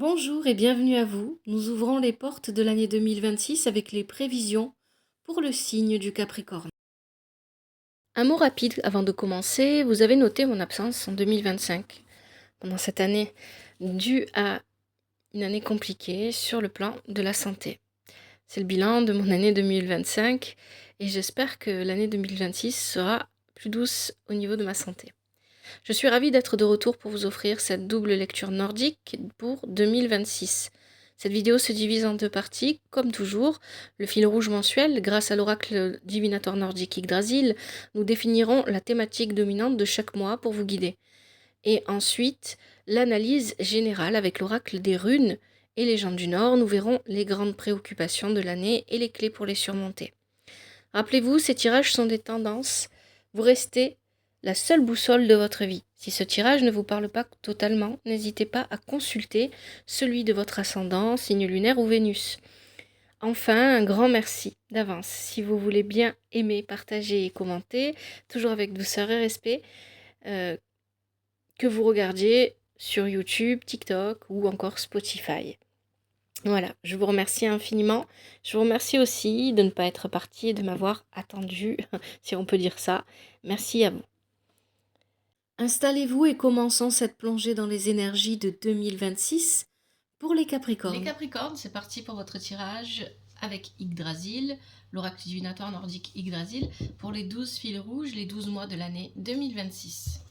Bonjour et bienvenue à vous. Nous ouvrons les portes de l'année 2026 avec les prévisions pour le signe du Capricorne. Un mot rapide avant de commencer, vous avez noté mon absence en 2025, pendant cette année due à une année compliquée sur le plan de la santé. C'est le bilan de mon année 2025 et j'espère que l'année 2026 sera plus douce au niveau de ma santé. Je suis ravie d'être de retour pour vous offrir cette double lecture nordique pour 2026. Cette vidéo se divise en deux parties, comme toujours. Le fil rouge mensuel, grâce à l'oracle divinatoire nordique Yggdrasil, nous définirons la thématique dominante de chaque mois pour vous guider. Et ensuite, l'analyse générale avec l'oracle des runes et légendes du Nord, nous verrons les grandes préoccupations de l'année et les clés pour les surmonter. Rappelez-vous, ces tirages sont des tendances. Vous restez la seule boussole de votre vie. Si ce tirage ne vous parle pas totalement, n'hésitez pas à consulter celui de votre ascendant, signe lunaire ou Vénus. Enfin, un grand merci d'avance. Si vous voulez bien aimer, partager et commenter, toujours avec douceur et respect, que vous regardiez sur YouTube, TikTok ou encore Spotify. Voilà, je vous remercie infiniment. Je vous remercie aussi de ne pas être parti et de m'avoir attendu, si on peut dire ça. Merci à vous. Installez-vous et commençons cette plongée dans les énergies de 2026 pour les Capricornes. Les Capricornes, c'est parti pour votre tirage avec Yggdrasil, l'oracle divinatoire nordique Yggdrasil, pour les 12 fils rouges, les 12 mois de l'année 2026.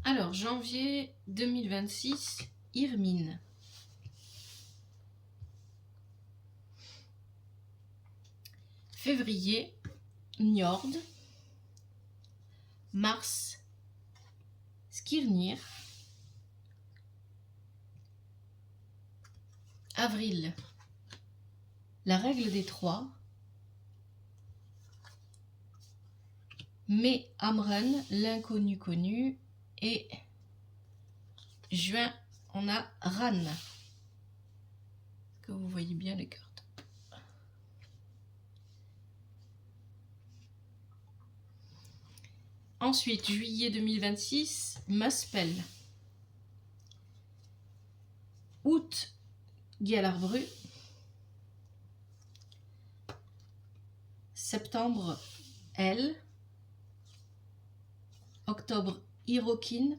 Alors, janvier 2026, Irmine. Février, Njord. Mars, Skirnir. Avril, la règle des trois. Mai, Amren, l'inconnu connu. Et juin, on a Ran. Que vous voyez bien les cartes. Ensuite, juillet 2026, Muspel. Août, Galarbru. Septembre, Elle. Octobre, Hirokin.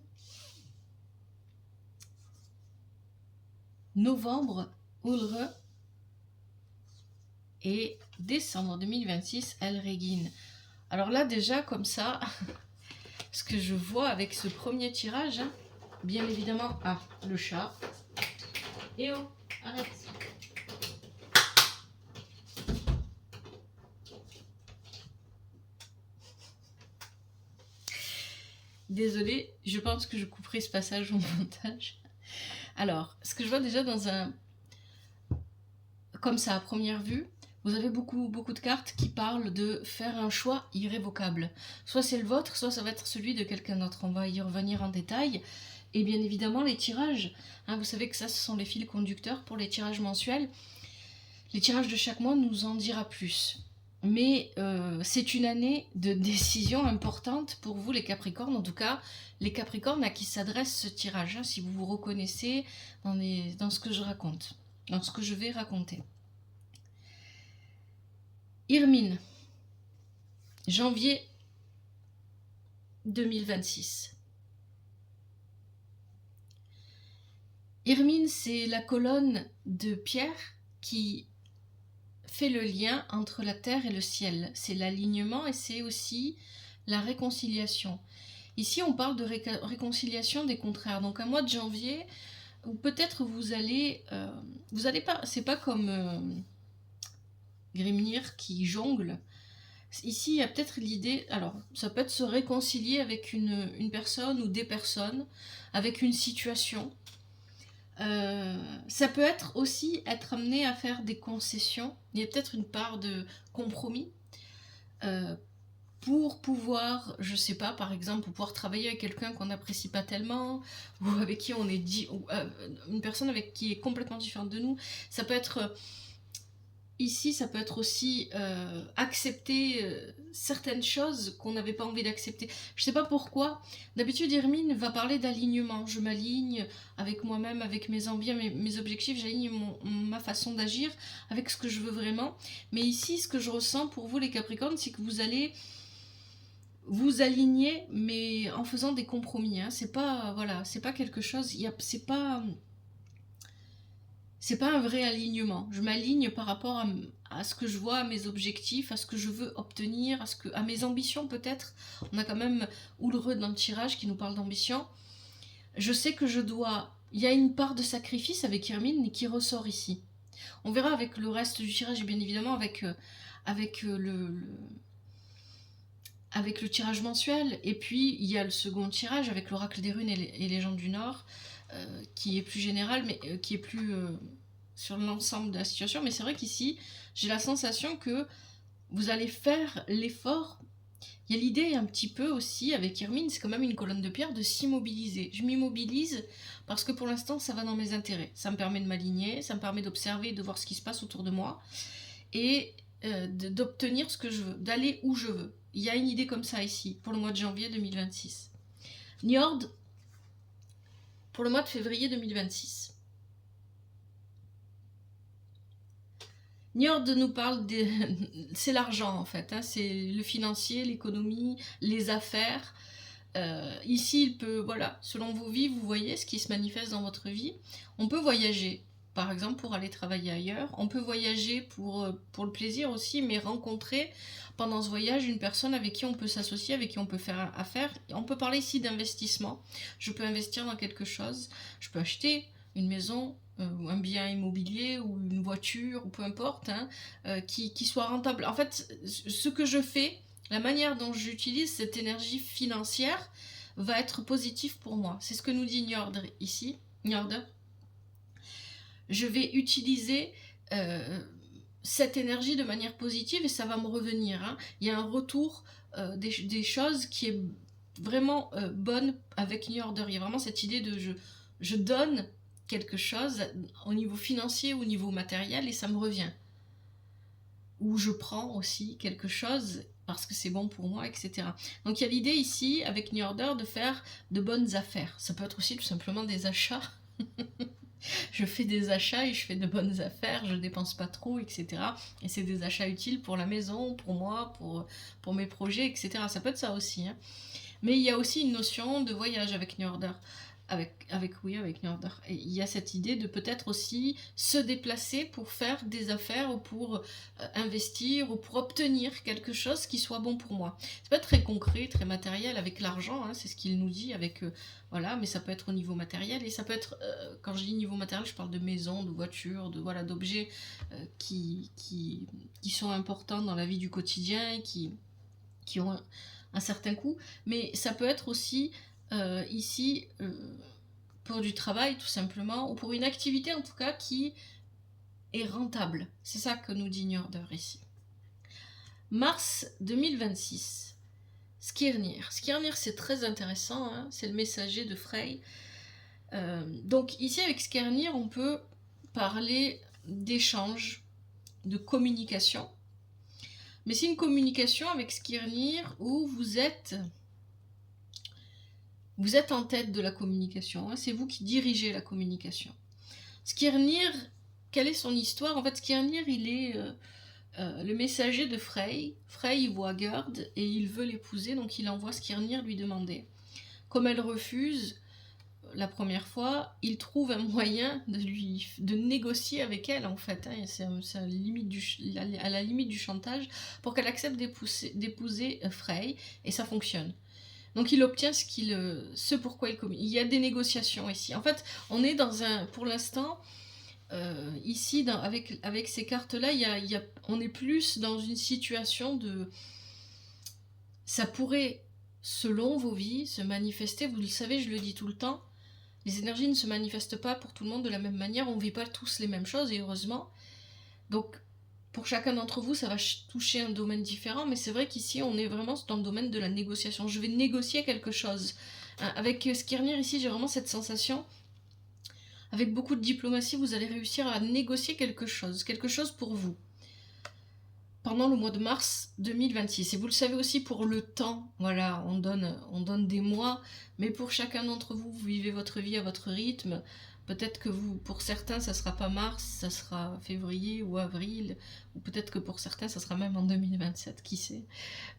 Novembre, Ulre. Et décembre 2026, Elregin. Alors là, déjà, comme ça, ce que je vois avec ce premier tirage, hein, bien évidemment, le chat. Et oh, arrête. Désolée, je pense que je couperai ce passage au montage. Alors, ce que je vois déjà dans un... Comme ça, à première vue, vous avez beaucoup de cartes qui parlent de faire un choix irrévocable. Soit c'est le vôtre, soit ça va être celui de quelqu'un d'autre. On va y revenir en détail. Et bien évidemment, les tirages. Hein, vous savez que ça, ce sont les fils conducteurs pour les tirages mensuels. Les tirages de chaque mois nous en dira plus. mais c'est une année de décision importante pour vous les Capricornes, en tout cas les Capricornes à qui s'adresse ce tirage, hein, si vous vous reconnaissez dans ce que je raconte, dans ce que je vais raconter. Irmine, janvier 2026. Irmine, c'est la colonne de pierre qui fait le lien entre la terre et le ciel. C'est l'alignement et c'est aussi la réconciliation. Ici, on parle de réconciliation des contraires. Donc, un mois de janvier, ou peut-être vous allez pas, c'est pas comme Grimnir qui jongle. Ici, il y a peut-être l'idée, alors, ça peut être se réconcilier avec une personne ou des personnes, avec une situation. Ça peut être aussi être amené à faire des concessions. Il y a peut-être une part de compromis pour pouvoir, je sais pas, par exemple, pour pouvoir travailler avec quelqu'un qu'on n'apprécie pas tellement, ou avec qui on est une personne avec qui est complètement différente de nous. Ça peut être ici, ça peut être aussi accepter certaines choses qu'on n'avait pas envie d'accepter. Je sais pas pourquoi. D'habitude, Hermine va parler d'alignement. Je m'aligne avec moi-même, avec mes envies, mes objectifs. J'aligne ma façon d'agir avec ce que je veux vraiment. Mais ici, ce que je ressens pour vous, les Capricornes, c'est que vous allez vous aligner, mais en faisant des compromis. Hein. C'est pas, voilà, c'est pas quelque chose. C'est pas un vrai alignement. Je m'aligne par rapport à ce que je vois, à mes objectifs, à ce que je veux obtenir, à mes ambitions peut-être. On a quand même Ulreux dans le tirage qui nous parle d'ambition. Je sais que je dois... Il y a une part de sacrifice avec Hermine qui ressort ici. On verra avec le reste du tirage et bien évidemment avec le tirage mensuel. Et puis il y a le second tirage avec l'oracle des runes et les gens du Nord. Qui est plus général, mais qui est plus sur l'ensemble de la situation. Mais c'est vrai qu'ici, j'ai la sensation que vous allez faire l'effort. Il y a l'idée un petit peu aussi, avec Hermine, c'est quand même une colonne de pierre, de s'immobiliser. Je m'immobilise parce que pour l'instant, ça va dans mes intérêts. Ça me permet de m'aligner, ça me permet d'observer, de voir ce qui se passe autour de moi, et d'obtenir ce que je veux, d'aller où je veux. Il y a une idée comme ça ici, pour le mois de janvier 2026. Njord, pour le mois de février 2026. Njord nous parle c'est l'argent en fait, hein, c'est le financier, l'économie, les affaires. Ici, il peut, voilà, selon vos vies, vous voyez ce qui se manifeste dans votre vie. On peut voyager, par exemple, pour aller travailler ailleurs. On peut voyager pour le plaisir aussi, mais rencontrer pendant ce voyage une personne avec qui on peut s'associer, avec qui on peut faire affaire. On peut parler ici d'investissement. Je peux investir dans quelque chose. Je peux acheter une maison, ou un bien immobilier, ou une voiture, ou peu importe, hein, qui soit rentable. En fait, ce que je fais, la manière dont j'utilise cette énergie financière va être positive pour moi. C'est ce que nous dit Njord ici. Njord. Je vais utiliser cette énergie de manière positive et ça va me revenir. Hein. Il y a un retour des choses qui est vraiment bonne avec Njord. Il y a vraiment cette idée de je donne quelque chose au niveau financier ou au niveau matériel et ça me revient. Ou je prends aussi quelque chose parce que c'est bon pour moi, etc. Donc il y a l'idée ici, avec Njorder, de faire de bonnes affaires. Ça peut être aussi tout simplement des achats. Je fais des achats et je fais de bonnes affaires, je dépense pas trop, etc. Et c'est des achats utiles pour la maison, pour moi, pour mes projets, etc. Ça peut être ça aussi. Hein. Mais il y a aussi une notion de voyage avec Njorder. Avec Njorder. Et il y a cette idée de peut-être aussi se déplacer pour faire des affaires ou pour investir ou pour obtenir quelque chose qui soit bon pour moi. C'est pas très concret, très matériel avec l'argent, hein, c'est ce qu'il nous dit avec voilà, mais ça peut être au niveau matériel et ça peut être quand je dis niveau matériel, je parle de maison, de voiture, de voilà, d'objets qui sont importants dans la vie du quotidien et qui ont un certain coût, mais ça peut être aussi ici pour du travail tout simplement, ou pour une activité en tout cas qui est rentable. C'est ça que nous dit Njorder ici. Mars 2026. Skirnir. Skirnir, c'est très intéressant, hein, c'est le messager de Frey. Donc ici avec Skirnir, on peut parler d'échange, de communication, Mais c'est une communication avec Skirnir où vous êtes en tête de la communication, hein, c'est vous qui dirigez la communication. Skirnir, quelle est son histoire? En fait, Skirnir, il est le messager de Frey. Frey, il voit Gerd et il veut l'épouser, donc il envoie Skirnir lui demander. Comme elle refuse la première fois, il trouve un moyen de négocier avec elle, en fait. Hein, c'est à la limite du chantage pour qu'elle accepte d'épouser Frey, et ça fonctionne. Donc il obtient ce pourquoi il communique. Il y a des négociations ici. En fait, on est dans un, pour l'instant, ici, avec ces cartes-là, on est plus dans une situation de... Ça pourrait, selon vos vies, se manifester, vous le savez, je le dis tout le temps, les énergies ne se manifestent pas pour tout le monde de la même manière, on ne vit pas tous les mêmes choses, et heureusement. Donc, pour chacun d'entre vous, ça va toucher un domaine différent, mais c'est vrai qu'ici, on est vraiment dans le domaine de la négociation. Je vais négocier quelque chose. Avec Skirnir, ici, j'ai vraiment cette sensation. Avec beaucoup de diplomatie, vous allez réussir à négocier quelque chose pour vous. Pendant le mois de mars 2026. Et vous le savez aussi pour le temps, voilà, on donne des mois, mais pour chacun d'entre vous, vous vivez votre vie à votre rythme. Peut-être que pour certains, ça sera pas mars, ça sera février ou avril, ou peut-être que pour certains, ça sera même en 2027, qui sait.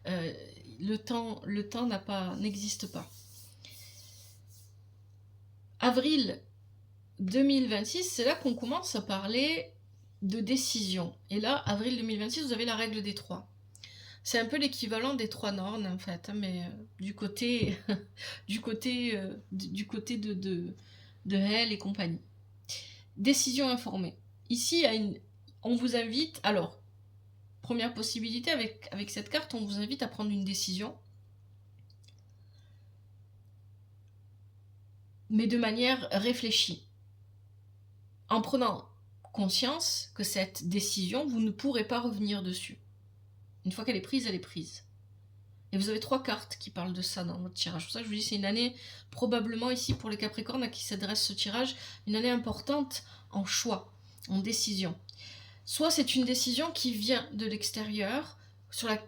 Le temps n'existe pas. Avril 2026, c'est là qu'on commence à parler de décision. Et là, avril 2026, vous avez la règle des 3. C'est un peu l'équivalent des 3 Nornes, en fait, hein, mais du côté de Hell et compagnie. Décision informée. Ici, on vous invite... Alors, première possibilité, avec cette carte, on vous invite à prendre une décision, mais de manière réfléchie. En prenant conscience que cette décision, vous ne pourrez pas revenir dessus. Une fois qu'elle est prise, elle est prise. Et vous avez 3 cartes qui parlent de ça dans votre tirage. C'est pour ça que je vous dis, c'est une année, probablement ici pour les Capricornes à qui s'adresse ce tirage, une année importante en choix, en décision. Soit c'est une décision qui vient de l'extérieur,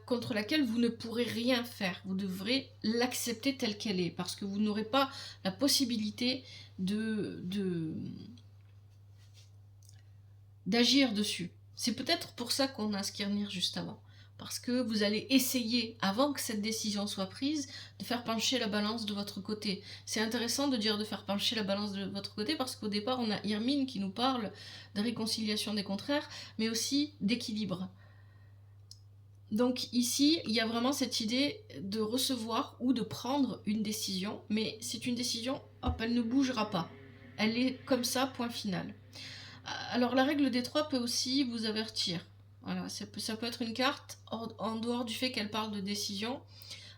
contre laquelle vous ne pourrez rien faire. Vous devrez l'accepter telle qu'elle est, parce que vous n'aurez pas la possibilité d'agir dessus. C'est peut-être pour ça qu'on a Skirnir juste avant. Parce que vous allez essayer, avant que cette décision soit prise, de faire pencher la balance de votre côté. C'est intéressant de dire de faire pencher la balance de votre côté, parce qu'au départ, on a Irmine qui nous parle de réconciliation des contraires, mais aussi d'équilibre. Donc ici, il y a vraiment cette idée de recevoir ou de prendre une décision, mais c'est une décision, hop, elle ne bougera pas. Elle est comme ça, point final. Alors la règle des 3 peut aussi vous avertir. Voilà, ça peut être une carte, en dehors du fait qu'elle parle de décision,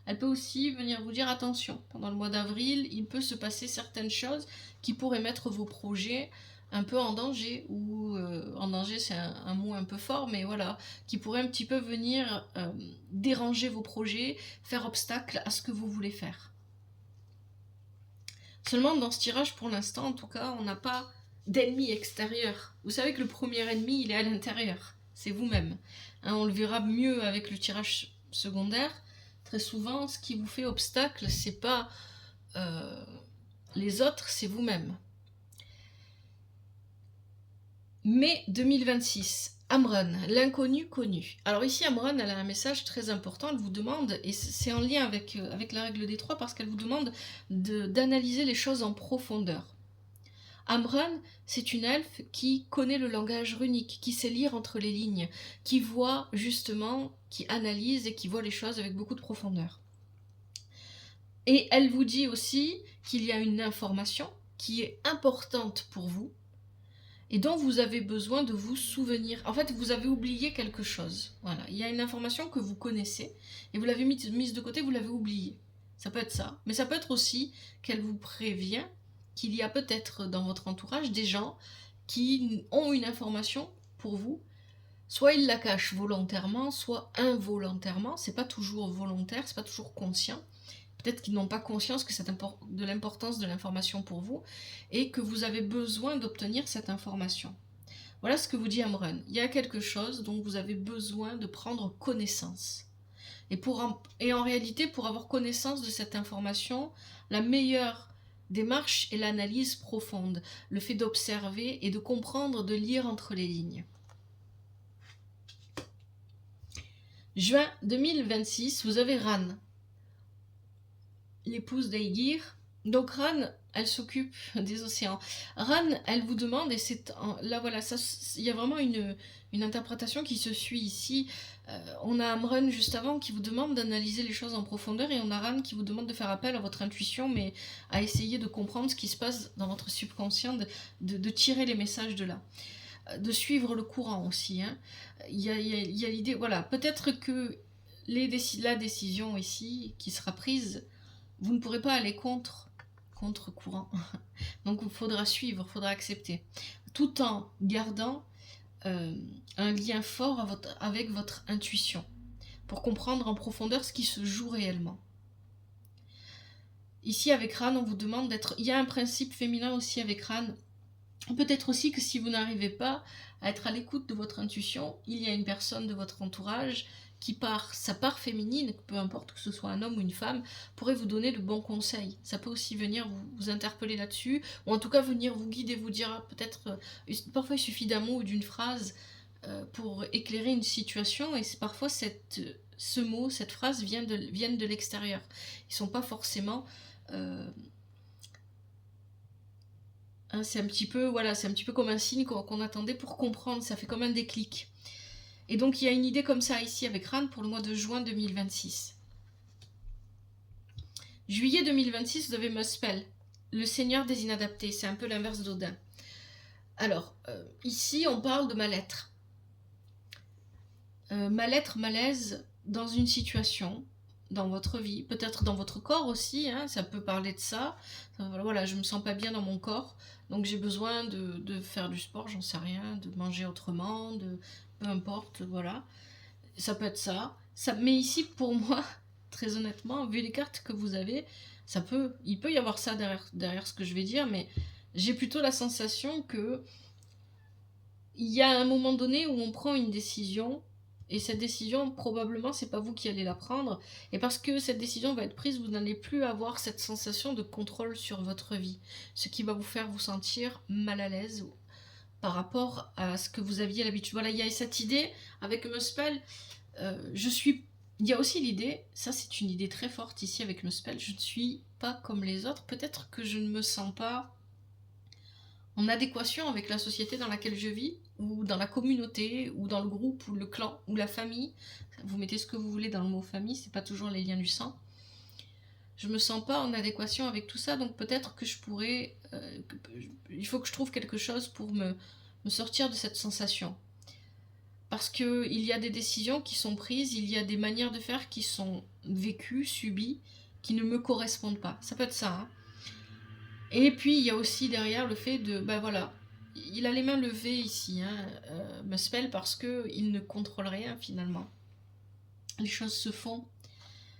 elle peut aussi venir vous dire attention, pendant le mois d'avril, il peut se passer certaines choses qui pourraient mettre vos projets un peu en danger, ou en danger c'est un mot un peu fort, mais voilà, qui pourraient un petit peu venir déranger vos projets, faire obstacle à ce que vous voulez faire. Seulement dans ce tirage, pour l'instant en tout cas, on n'a pas d'ennemi extérieur. Vous savez que le premier ennemi, il est à l'intérieur. C'est vous-même. Hein, on le verra mieux avec le tirage secondaire. Très souvent, ce qui vous fait obstacle, c'est pas les autres, c'est vous-même. Mai 2026. Amran, l'inconnu connu. Alors ici, Amran, elle a un message très important. Elle vous demande, et c'est en lien avec la règle des 3, parce qu'elle vous demande d'analyser les choses en profondeur. Amran, c'est une elfe qui connaît le langage runique, qui sait lire entre les lignes, qui voit justement, qui analyse et qui voit les choses avec beaucoup de profondeur. Et elle vous dit aussi qu'il y a une information qui est importante pour vous et dont vous avez besoin de vous souvenir. En fait, vous avez oublié quelque chose. Voilà, il y a une information que vous connaissez et vous l'avez mise de côté, vous l'avez oubliée. Ça peut être ça, mais ça peut être aussi qu'elle vous prévient qu'il y a peut-être dans votre entourage des gens qui ont une information pour vous. Soit ils la cachent volontairement, soit involontairement. C'est pas toujours volontaire, c'est pas toujours conscient. Peut-être qu'ils n'ont pas conscience que de l'importance de l'information pour vous et que vous avez besoin d'obtenir cette information. Voilà ce que vous dit Amren. Il y a quelque chose dont vous avez besoin de prendre connaissance. Et en réalité, pour avoir connaissance de cette information, la meilleure démarche est l'analyse profonde, le fait d'observer et de comprendre, de lire entre les lignes. Juin 2026, vous avez Ran, l'épouse d'Aegir. Donc Ran, elle s'occupe des océans. Ran, elle vous demande, et c'est là voilà, il y a vraiment une interprétation qui se suit ici. On a Amren juste avant qui vous demande d'analyser les choses en profondeur, et on a Ran qui vous demande de faire appel à votre intuition, mais à essayer de comprendre ce qui se passe dans votre subconscient, de tirer les messages de là. De suivre le courant aussi. Hein. Il y a l'idée, voilà, peut-être que la décision ici qui sera prise, vous ne pourrez pas aller contre courant. Donc il faudra suivre, il faudra accepter. Tout en gardant un lien fort avec votre intuition, pour comprendre en profondeur ce qui se joue réellement. Ici avec Ran, on vous demande d'être... Il y a un principe féminin aussi avec Ran. Peut-être aussi que si vous n'arrivez pas à être à l'écoute de votre intuition, il y a une personne de votre entourage qui, par sa part féminine, peu importe que ce soit un homme ou une femme, pourrait vous donner de bons conseils. Ça peut aussi venir vous interpeller là-dessus, ou en tout cas venir vous guider, vous dire peut-être... parfois il suffit d'un mot ou d'une phrase pour éclairer une situation, et parfois ce mot, cette phrase viennent de l'extérieur. Ils ne sont pas forcément... c'est un petit peu comme un signe qu'on attendait pour comprendre, ça fait comme un déclic. Et donc il y a une idée comme ça ici avec Ran pour le mois de juin 2026. Juillet 2026, vous avez Muspel, le seigneur des inadaptés, c'est un peu l'inverse d'Odin. Alors, ici on parle de mal-être. Mal-être, malaise dans une situation, dans votre vie, peut-être dans votre corps aussi, hein, ça peut parler de ça. Voilà, je me sens pas bien dans mon corps, donc j'ai besoin de faire du sport, j'en sais rien, de manger autrement, peu importe, voilà. Ça peut être ça. Mais ici, pour moi, très honnêtement, vu les cartes que vous avez, il peut y avoir ça derrière ce que je vais dire, mais j'ai plutôt la sensation que il y a un moment donné où on prend une décision. Et cette décision, probablement, c'est pas vous qui allez la prendre. Et parce que cette décision va être prise, vous n'allez plus avoir cette sensation de contrôle sur votre vie. Ce qui va vous faire vous sentir mal à l'aise par rapport à ce que vous aviez l'habitude. Voilà, il y a cette idée avec Muspel. Il y a aussi l'idée, ça c'est une idée très forte ici avec Muspel, je ne suis pas comme les autres. Peut-être que je ne me sens pas en adéquation avec la société dans laquelle je vis, ou dans la communauté, ou dans le groupe, ou le clan, ou la famille. Vous mettez ce que vous voulez dans le mot famille, c'est pas toujours les liens du sang. Je me sens pas en adéquation avec tout ça, donc peut-être que je pourrais... il faut que je trouve quelque chose pour me sortir de cette sensation. Parce qu'il y a des décisions qui sont prises, il y a des manières de faire qui sont vécues, subies, qui ne me correspondent pas. Ça peut être ça, hein. Et puis, il y a aussi derrière le fait de... Ben voilà, il a les mains levées ici, hein, Muspel, parce qu'il ne contrôle rien, finalement. Les choses se font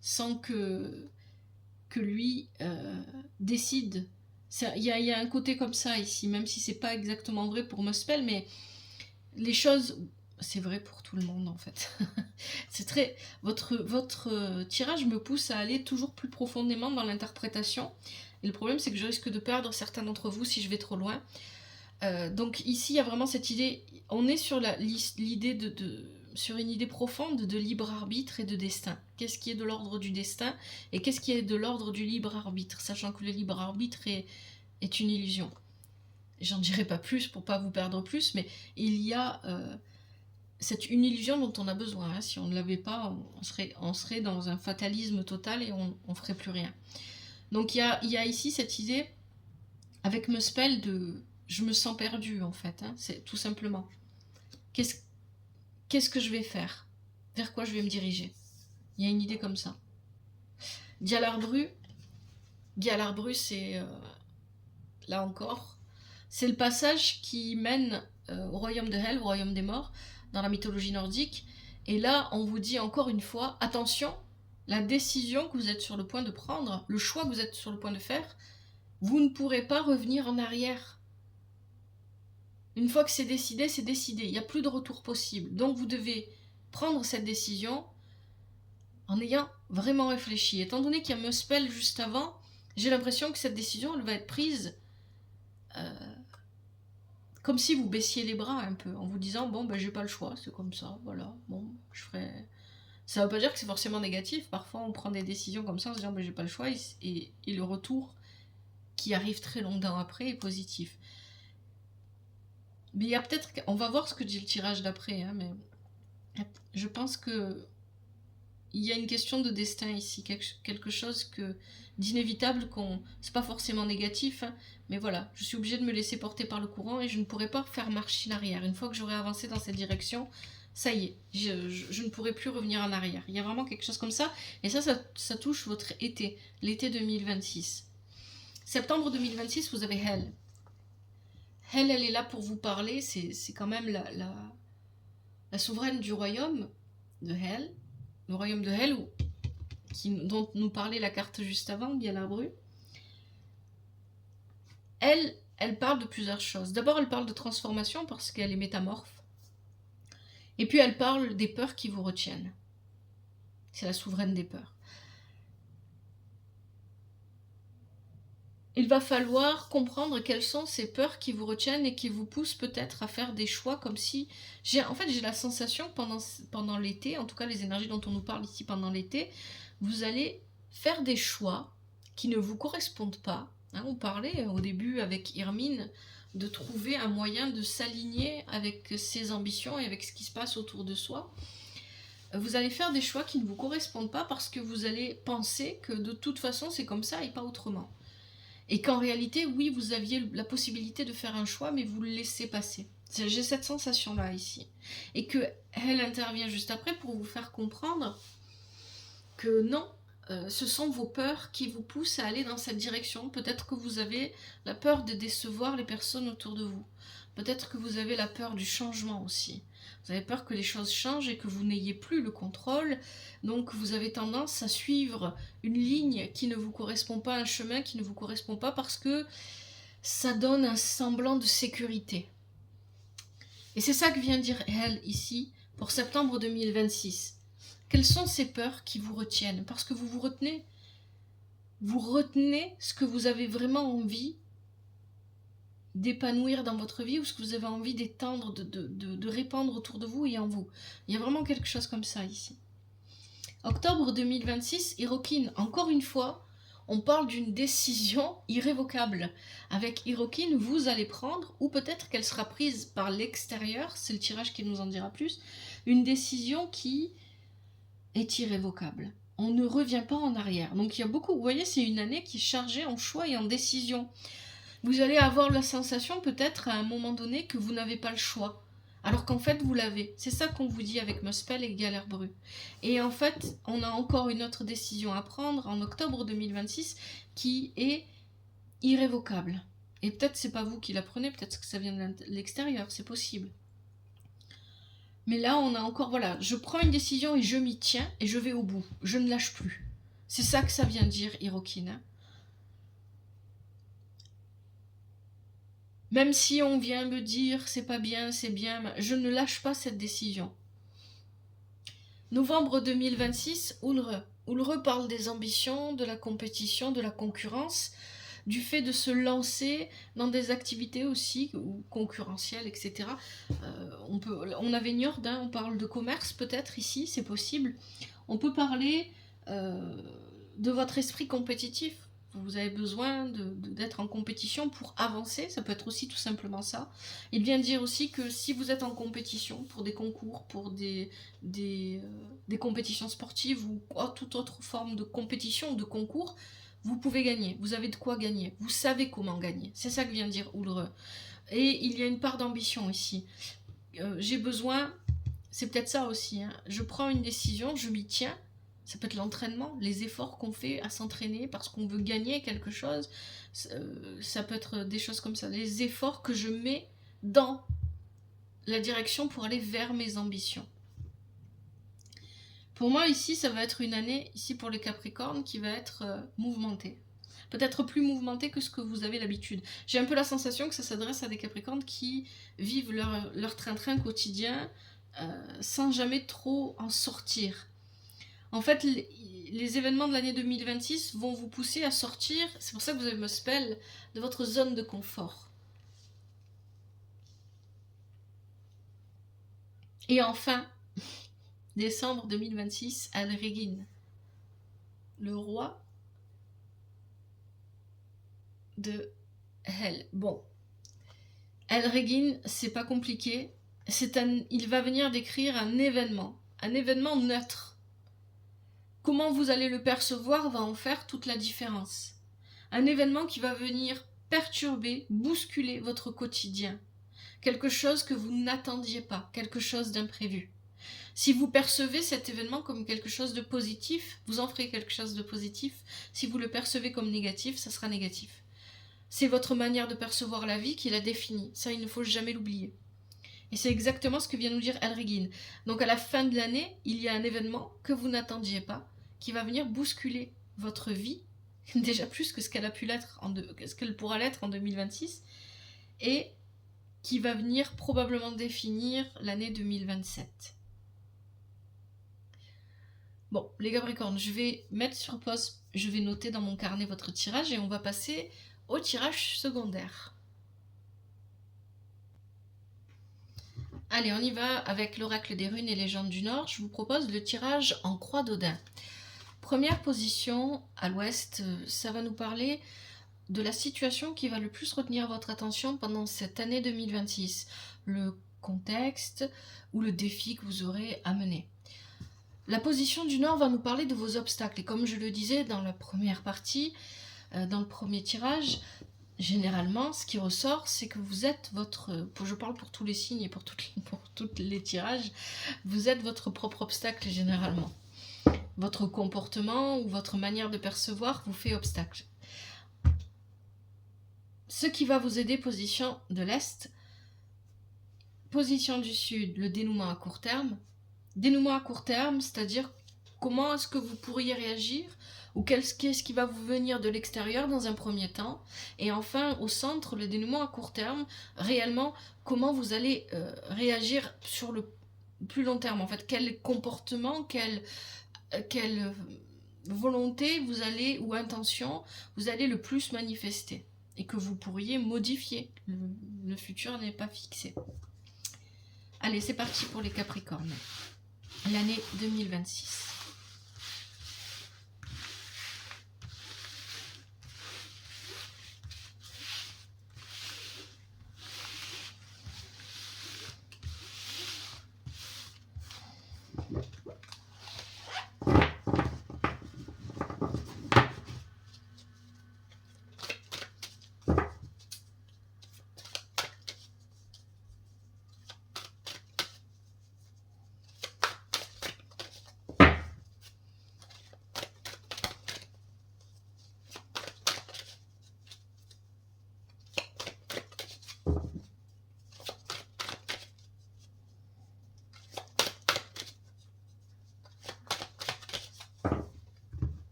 sans que lui décide. Il y a un côté comme ça ici, même si c'est pas exactement vrai pour Muspel, mais les choses... C'est vrai pour tout le monde, en fait. C'est très... Votre tirage me pousse à aller toujours plus profondément dans l'interprétation. Et le problème, c'est que je risque de perdre certains d'entre vous si je vais trop loin. Donc ici, il y a vraiment cette idée... On est sur l'idée sur une idée profonde de libre arbitre et de destin. Qu'est-ce qui est de l'ordre du destin et qu'est-ce qui est de l'ordre du libre arbitre, sachant que le libre arbitre est une illusion. J'en dirai pas plus pour pas vous perdre plus, mais il y a... c'est une illusion dont on a besoin. Hein. Si on ne l'avait pas, on serait dans un fatalisme total et on ne ferait plus rien. Donc il y a ici cette idée, avec Muspel, de je me sens perdue en fait. Hein. C'est tout simplement. Qu'est-ce que je vais faire? Vers quoi je vais me diriger? Il y a une idée comme ça. Gialarbru, c'est, là encore, c'est le passage qui mène au royaume de Hel, au royaume des morts, dans la mythologie nordique. Et là, on vous dit encore une fois, attention, la décision que vous êtes sur le point de prendre, le choix que vous êtes sur le point de faire, vous ne pourrez pas revenir en arrière. Une fois que c'est décidé, c'est décidé. Il n'y a plus de retour possible. Donc vous devez prendre cette décision en ayant vraiment réfléchi. Étant donné qu'il y a Muspel juste avant, j'ai l'impression que cette décision, elle va être prise comme si vous baissiez les bras un peu, en vous disant, bon, ben j'ai pas le choix, c'est comme ça, voilà, bon, je ferai... Ça veut pas dire que c'est forcément négatif, parfois on prend des décisions comme ça en se disant, ben j'ai pas le choix, et le retour qui arrive très longtemps après est positif. Mais il y a peut-être... On va voir ce que dit le tirage d'après, hein, mais je pense que il y a une question de destin ici, quelque chose d'inévitable, c'est pas forcément négatif, hein, mais voilà, je suis obligée de me laisser porter par le courant et je ne pourrai pas faire marche en arrière. Une fois que j'aurai avancé dans cette direction, ça y est, je ne pourrai plus revenir en arrière. Il y a vraiment quelque chose comme ça, et ça touche votre été, l'été 2026. Septembre 2026, vous avez Hel. Hel, elle est là pour vous parler, c'est quand même la souveraine du royaume de Hel, le royaume de Hel, dont nous parlait la carte juste avant, Galabru. Elle parle de plusieurs choses. D'abord, elle parle de transformation parce qu'elle est métamorphe. Et puis, elle parle des peurs qui vous retiennent. C'est la souveraine des peurs. Il va falloir comprendre quelles sont ces peurs qui vous retiennent et qui vous poussent peut-être à faire des choix comme si... En fait, j'ai la sensation que pendant l'été, en tout cas les énergies dont on nous parle ici pendant l'été, vous allez faire des choix qui ne vous correspondent pas. Hein, on parlait au début avec Irmine de trouver un moyen de s'aligner avec ses ambitions et avec ce qui se passe autour de soi. Vous allez faire des choix qui ne vous correspondent pas parce que vous allez penser que de toute façon c'est comme ça et pas autrement. Et qu'en réalité, oui, vous aviez la possibilité de faire un choix, mais vous le laissez passer. J'ai cette sensation-là ici. Et qu'elle intervient juste après pour vous faire comprendre que non, ce sont vos peurs qui vous poussent à aller dans cette direction. Peut-être que vous avez la peur de décevoir les personnes autour de vous. Peut-être que vous avez la peur du changement aussi. Vous avez peur que les choses changent et que vous n'ayez plus le contrôle. Donc vous avez tendance à suivre une ligne qui ne vous correspond pas, un chemin qui ne vous correspond pas parce que ça donne un semblant de sécurité. Et c'est ça que vient dire elle ici pour septembre 2026. Quelles sont ces peurs qui vous retiennent? Parce que vous retenez ce que vous avez vraiment envie d'épanouir dans votre vie ou ce que vous avez envie d'étendre, de répandre autour de vous et en vous. Il y a vraiment quelque chose comme ça ici. Octobre 2026, Hirokin, encore une fois, on parle d'une décision irrévocable. Avec Hirokin, vous allez prendre, ou peut-être qu'elle sera prise par l'extérieur, c'est le tirage qui nous en dira plus, une décision qui est irrévocable. On ne revient pas en arrière. Donc il y a beaucoup, vous voyez, c'est une année qui est chargée en choix et en décision. Vous allez avoir la sensation peut-être à un moment donné que vous n'avez pas le choix, alors qu'en fait vous l'avez. C'est ça qu'on vous dit avec Muspel et Galabru. Et en fait, on a encore une autre décision à prendre en octobre 2026 qui est irrévocable. Et peut-être c'est pas vous qui la prenez, peut-être que ça vient de l'extérieur, c'est possible. Mais là, on a encore, voilà, je prends une décision et je m'y tiens et je vais au bout. Je ne lâche plus. C'est ça que ça vient dire, Hirokin. Même si on vient me dire c'est pas bien, c'est bien, je ne lâche pas cette décision. Novembre 2026, Ulre. Ulre parle des ambitions, de la compétition, de la concurrence, du fait de se lancer dans des activités aussi ou concurrentielles, etc. On avait Njord, on parle de commerce peut-être ici, c'est possible. On peut parler de votre esprit compétitif. Vous avez besoin d'être en compétition pour avancer, ça peut être aussi tout simplement ça. Il vient dire aussi que si vous êtes en compétition pour des concours, pour des compétitions sportives ou toute autre forme de compétition ou de concours, vous pouvez gagner, vous avez de quoi gagner, vous savez comment gagner. C'est ça que vient dire Ulre. Et il y a une part d'ambition ici. J'ai besoin, c'est peut-être ça aussi, hein, je prends une décision, je m'y tiens. Ça peut être l'entraînement, les efforts qu'on fait à s'entraîner parce qu'on veut gagner quelque chose. Ça peut être des choses comme ça. Les efforts que je mets dans la direction pour aller vers mes ambitions. Pour moi, ici, ça va être une année, ici pour les Capricornes, qui va être mouvementée. peut-être plus mouvementé que ce que vous avez l'habitude. J'ai un peu la sensation que ça s'adresse à des Capricornes qui vivent leur train-train quotidien sans jamais trop en sortir. En fait, les événements de l'année 2026 vont vous pousser à sortir, c'est pour ça que vous avez me spell, de votre zone de confort. Et enfin, décembre 2026, Alregin, le roi de Hell. Bon, Alregin, c'est pas compliqué. Il va venir décrire un événement neutre. Comment vous allez le percevoir va en faire toute la différence. Un événement qui va venir perturber, bousculer votre quotidien. Quelque chose que vous n'attendiez pas, quelque chose d'imprévu. Si vous percevez cet événement comme quelque chose de positif, vous en ferez quelque chose de positif. Si vous le percevez comme négatif, ça sera négatif. C'est votre manière de percevoir la vie qui la définit. Ça, il ne faut jamais l'oublier. Et c'est exactement ce que vient nous dire Alregin. Donc à la fin de l'année, il y a un événement que vous n'attendiez pas, qui va venir bousculer votre vie, déjà plus que ce qu'elle a pu l'être, ce qu'elle pourra l'être en 2026, et qui va venir probablement définir l'année 2027. Bon, les Capricornes, je vais mettre sur pause, je vais noter dans mon carnet votre tirage et on va passer au tirage secondaire. Allez, on y va avec l'oracle des runes et légendes du Nord. Je vous propose le tirage en croix d'Odin. Première position à l'ouest, ça va nous parler de la situation qui va le plus retenir votre attention pendant cette année 2026. Le contexte ou le défi que vous aurez à mener. La position du Nord va nous parler de vos obstacles. Et comme je le disais dans la première partie, dans le premier tirage, généralement, ce qui ressort, c'est que vous êtes je parle pour tous les signes et pour tous les tirages, vous êtes votre propre obstacle généralement. Votre comportement ou votre manière de percevoir vous fait obstacle. Ce qui va vous aider, position de l'Est. Position du Sud, le dénouement à court terme. Dénouement à court terme, c'est-à-dire comment est-ce que vous pourriez réagir ou qu'est-ce qui va vous venir de l'extérieur dans un premier temps. Et enfin, au centre, le dénouement à court terme, réellement, comment vous allez réagir sur le plus long terme. En fait, quel comportement, quelle volonté vous allez, ou intention, vous allez le plus manifester. Et que vous pourriez modifier. Le futur n'est pas fixé. Allez, c'est parti pour les Capricornes. L'année 2026.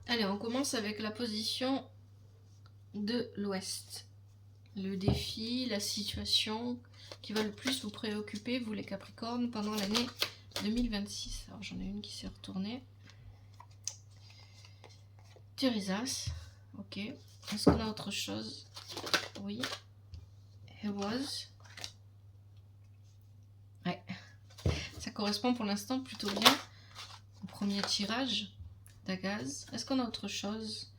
Allez, on commence avec la position de l'Ouest. Le défi, la situation qui va le plus vous préoccuper, vous les Capricornes, pendant l'année 2026. Alors j'en ai une qui s'est retournée. Thérisas, ok. Est-ce qu'on a autre chose? Oui. He was. Ouais. Ça correspond pour l'instant plutôt bien au premier tirage d'Agaz. Est-ce qu'on a autre chose?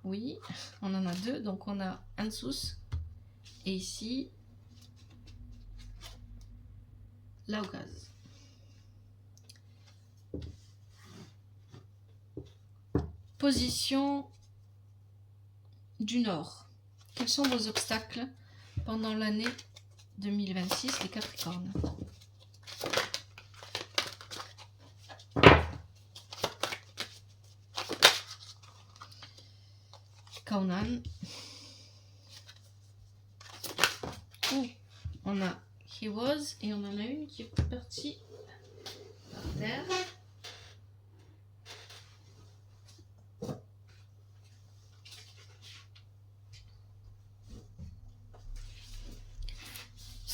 Oui, on en a deux. Donc on a Ansus et ici Laugaz. Position du Nord. Quels sont vos obstacles pendant l'année 2026, les Capricornes? Kaunan. On a He was et on en a une qui est partie par terre.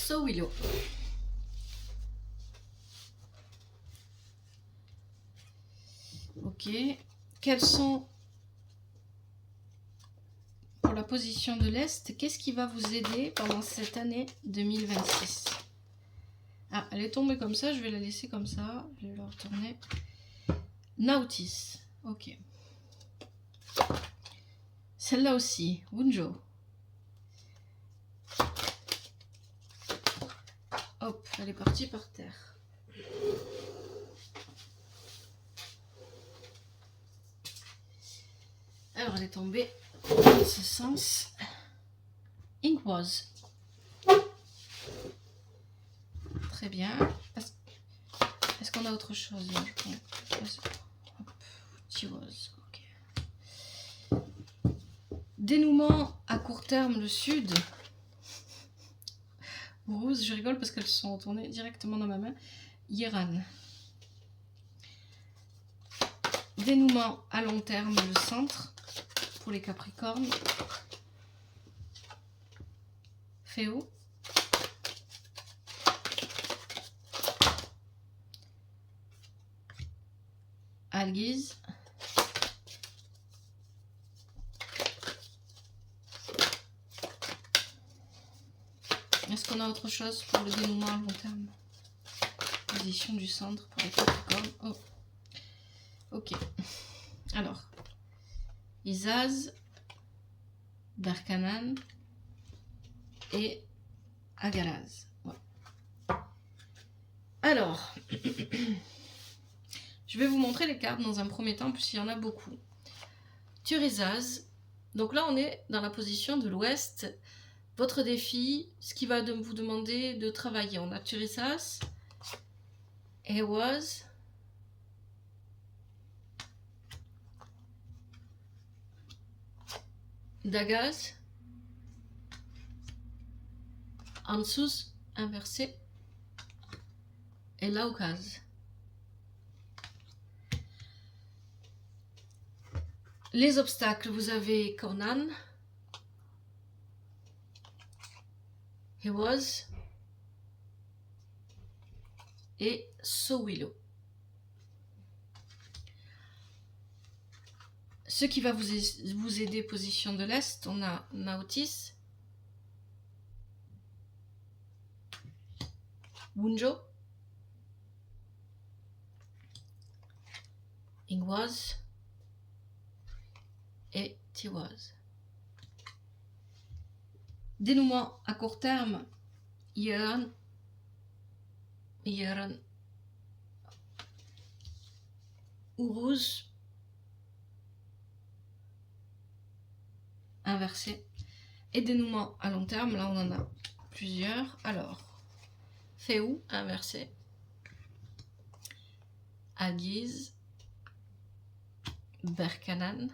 So Willow. Ok. Quels sont, pour la position de l'Est, qu'est-ce qui va vous aider pendant cette année 2026? Ah, elle est tombée comme ça, je vais la laisser comme ça. Je vais la retourner. Nautis. Ok. Celle-là aussi. Wunjo. Hop, elle est partie par terre. Alors, elle est tombée dans ce sens. Inkwas. Très bien. Est-ce qu'on a autre chose là? Rose. Ok. Dénouement à court terme, le sud. Rose, je rigole parce qu'elles sont retournées directement dans ma main. Iran. Dénouement à long terme, le centre, pour les Capricornes. Féo. Alguise. Est-ce qu'on a autre chose pour le dénouement à long terme? Position du centre pour les Capricornes. Oh. Ok. Alors. Isaz, Berkanan et Agalaz. Ouais. Alors, je vais vous montrer les cartes dans un premier temps, puisqu'il y en a beaucoup. Thurisaz. Donc là, on est dans la position de l'ouest. Votre défi, ce qui va vous demander de travailler. On a Thurisaz, Hewaz, Dagaz, Ansuz inversé et Laukaz. Les obstacles, vous avez Kornan, Hewaz et Sowilo. Ce qui va vous aider, position de l'Est, on a Nautis, Wunjo, Ingwaz et Tiwaz. Dénouement à court terme, Iran, Uruz, inversé. Et dénouement à long terme, là on en a plusieurs. Alors, Féou, inversé. Aguiz, Berkanan,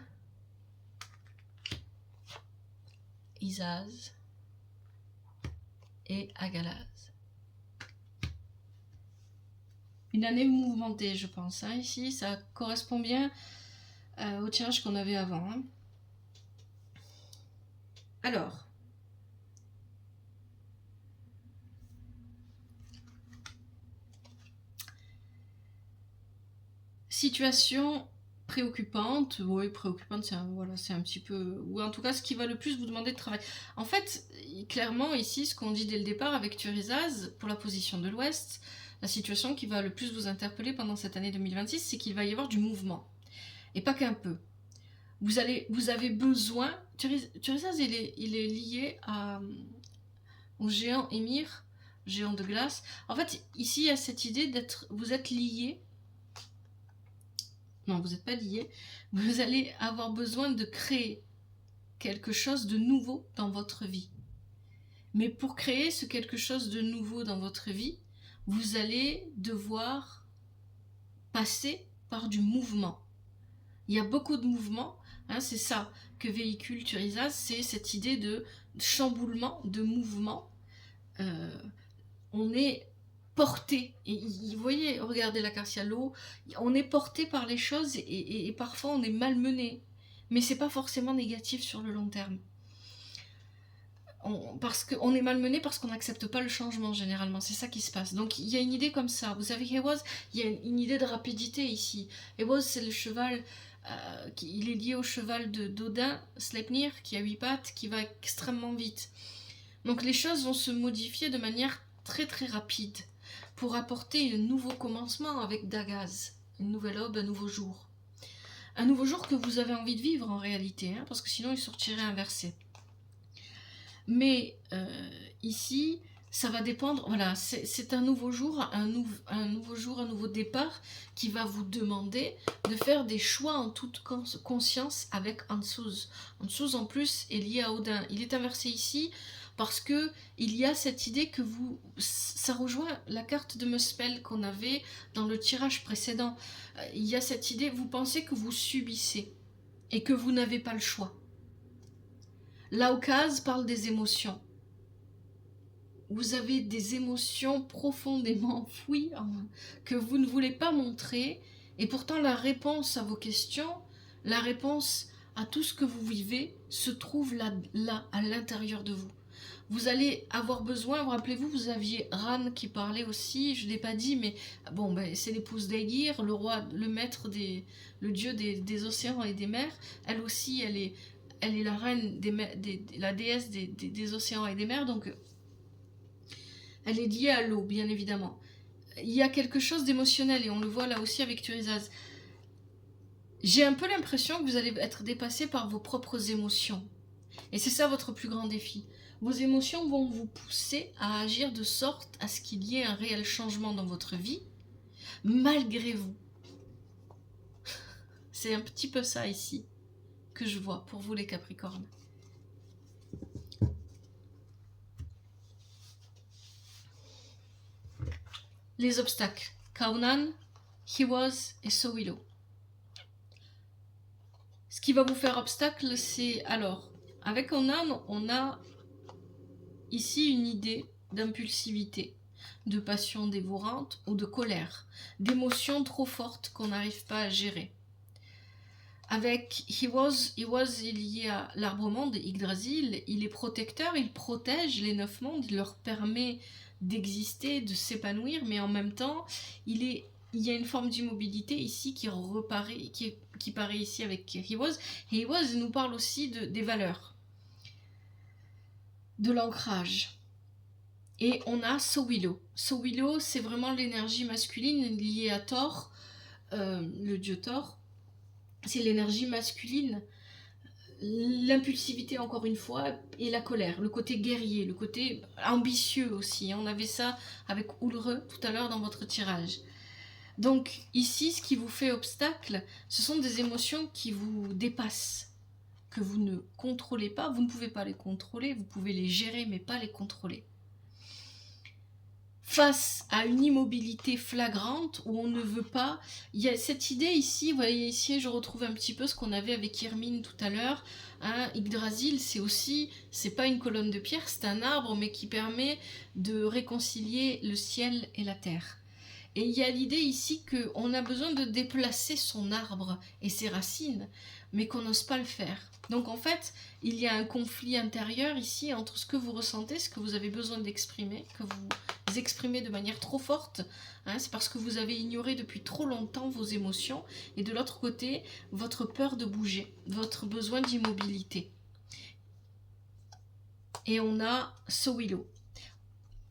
Isaz et Agalaz. Une année mouvementée, je pense. Hein, ici, ça correspond bien au tirage qu'on avait avant. Hein. Alors, situation préoccupante. Oui, préoccupante, c'est un petit peu... Ou en tout cas, ce qui va le plus vous demander de travail. En fait, clairement, ici, ce qu'on dit dès le départ avec Thurisaz, pour la position de l'Ouest, la situation qui va le plus vous interpeller pendant cette année 2026, c'est qu'il va y avoir du mouvement. Et pas qu'un peu. Vous avez besoin... Thurisaz, il est lié au géant Émir, géant de glace. En fait, ici, il y a cette idée d'être... Vous êtes lié. Non, vous n'êtes pas lié. Vous allez avoir besoin de créer quelque chose de nouveau dans votre vie. Mais pour créer ce quelque chose de nouveau dans votre vie, vous allez devoir passer par du mouvement. Il y a beaucoup de mouvements, hein, c'est ça que véhicule Thurisaz, c'est cette idée de chamboulement, de mouvement. On est porté, et vous voyez, regardez la carte, il y a l'eau, on est porté par les choses et parfois on est malmené, mais c'est pas forcément négatif sur le long terme. parce qu'on est malmené, parce qu'on n'accepte pas le changement généralement, c'est ça qui se passe. Donc il y a une idée comme ça, vous savez, Hewaz, il y a une idée de rapidité ici. Hewaz, c'est le cheval, il est lié au cheval d'Odin, Sleipnir, qui a 8 pattes, qui va extrêmement vite. Donc les choses vont se modifier de manière très très rapide, pour apporter un nouveau commencement avec Dagaz, une nouvelle aube, un nouveau jour. Un nouveau jour que vous avez envie de vivre en réalité, hein, parce que sinon il sortirait inversé. Mais ici, ça va dépendre, voilà, c'est un nouveau jour, un nouveau départ qui va vous demander de faire des choix en toute conscience avec Ansuz. Ansuz en plus est lié à Odin. Il est inversé ici parce que il y a cette idée que ça rejoint la carte de Muspel qu'on avait dans le tirage précédent. Il y a cette idée, vous pensez que vous subissez et que vous n'avez pas le choix. Laukaz parle des émotions. Vous avez des émotions profondément enfouies que vous ne voulez pas montrer, et pourtant la réponse à vos questions, la réponse à tout ce que vous vivez se trouve là à l'intérieur de vous. Vous allez avoir besoin, vous rappelez-vous, vous aviez Ran qui parlait aussi, je ne l'ai pas dit, mais bon, ben, c'est l'épouse d'Aegir, le roi, le maître, le dieu des océans et des mers. Elle aussi, elle est la reine, la déesse des océans et des mers, donc elle est liée à l'eau, bien évidemment. Il y a quelque chose d'émotionnel, et on le voit là aussi avec Thurisaz. J'ai un peu l'impression que vous allez être dépassé par vos propres émotions. Et c'est ça votre plus grand défi. Vos émotions vont vous pousser à agir de sorte à ce qu'il y ait un réel changement dans votre vie, malgré vous. C'est un petit peu ça ici que je vois pour vous les Capricornes. Les obstacles. Kaunan, Hewaz et Sowilo. Ce qui va vous faire obstacle, c'est... Alors, avec Kaunan, on a ici une idée d'impulsivité, de passion dévorante ou de colère, d'émotions trop fortes qu'on n'arrive pas à gérer. Avec Hewaz est lié à l'arbre monde, Yggdrasil, il est protecteur, il protège les 9 mondes, il leur permet d'exister, de s'épanouir, mais en même temps, il y a une forme d'immobilité ici qui paraît ici avec Hewaz. Et Hewaz nous parle aussi des valeurs, de l'ancrage. Et on a Sowilo. Sowilo, c'est vraiment l'énergie masculine liée à Thor, le dieu Thor. C'est l'énergie masculine, l'impulsivité encore une fois, et la colère, le côté guerrier, le côté ambitieux aussi. On avait ça avec Ulre tout à l'heure dans votre tirage. Donc ici, ce qui vous fait obstacle, ce sont des émotions qui vous dépassent, que vous ne contrôlez pas. Vous ne pouvez pas les contrôler, vous pouvez les gérer mais pas les contrôler. Face à une immobilité flagrante où on ne veut pas, il y a cette idée ici, vous voyez ici je retrouve un petit peu ce qu'on avait avec Irmine tout à l'heure, hein, Yggdrasil c'est pas une colonne de pierre, c'est un arbre mais qui permet de réconcilier le ciel et la terre. Et il y a l'idée ici qu'on a besoin de déplacer son arbre et ses racines, mais qu'on n'ose pas le faire. Donc en fait, il y a un conflit intérieur ici entre ce que vous ressentez, ce que vous avez besoin d'exprimer, que vous exprimez de manière trop forte, hein, c'est parce que vous avez ignoré depuis trop longtemps vos émotions, et de l'autre côté, votre peur de bouger, votre besoin d'immobilité. Et on a Sowilo.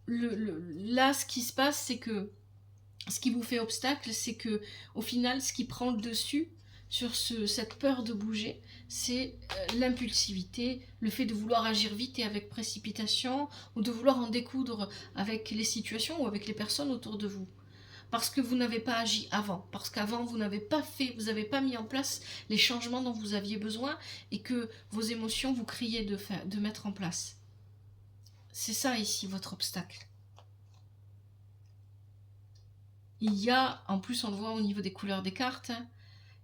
Là, ce qui se passe, c'est que ce qui vous fait obstacle, c'est que au final, ce qui prend le dessus sur cette peur de bouger, c'est l'impulsivité, le fait de vouloir agir vite et avec précipitation, ou de vouloir en découdre avec les situations ou avec les personnes autour de vous. Parce que vous n'avez pas agi avant, parce qu'avant vous n'avez pas vous n'avez pas mis en place les changements dont vous aviez besoin et que vos émotions vous criaient de mettre en place. C'est ça ici votre obstacle. Il y a, en plus on le voit au niveau des couleurs des cartes, hein,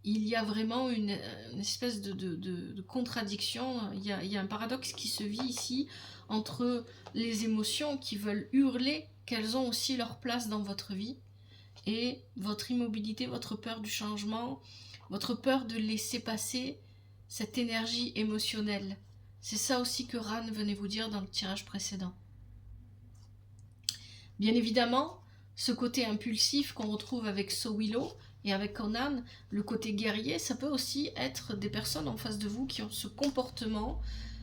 il y a vraiment une espèce de contradiction, il y a un paradoxe qui se vit ici entre les émotions qui veulent hurler qu'elles ont aussi leur place dans votre vie et votre immobilité, votre peur du changement, votre peur de laisser passer cette énergie émotionnelle C'est ça aussi que Ran venait vous dire dans le tirage précédent. Bien évidemment, ce côté impulsif qu'on retrouve avec Sowilo et avec Conan, le côté guerrier, ça peut aussi être des personnes en face de vous qui ont ce comportement.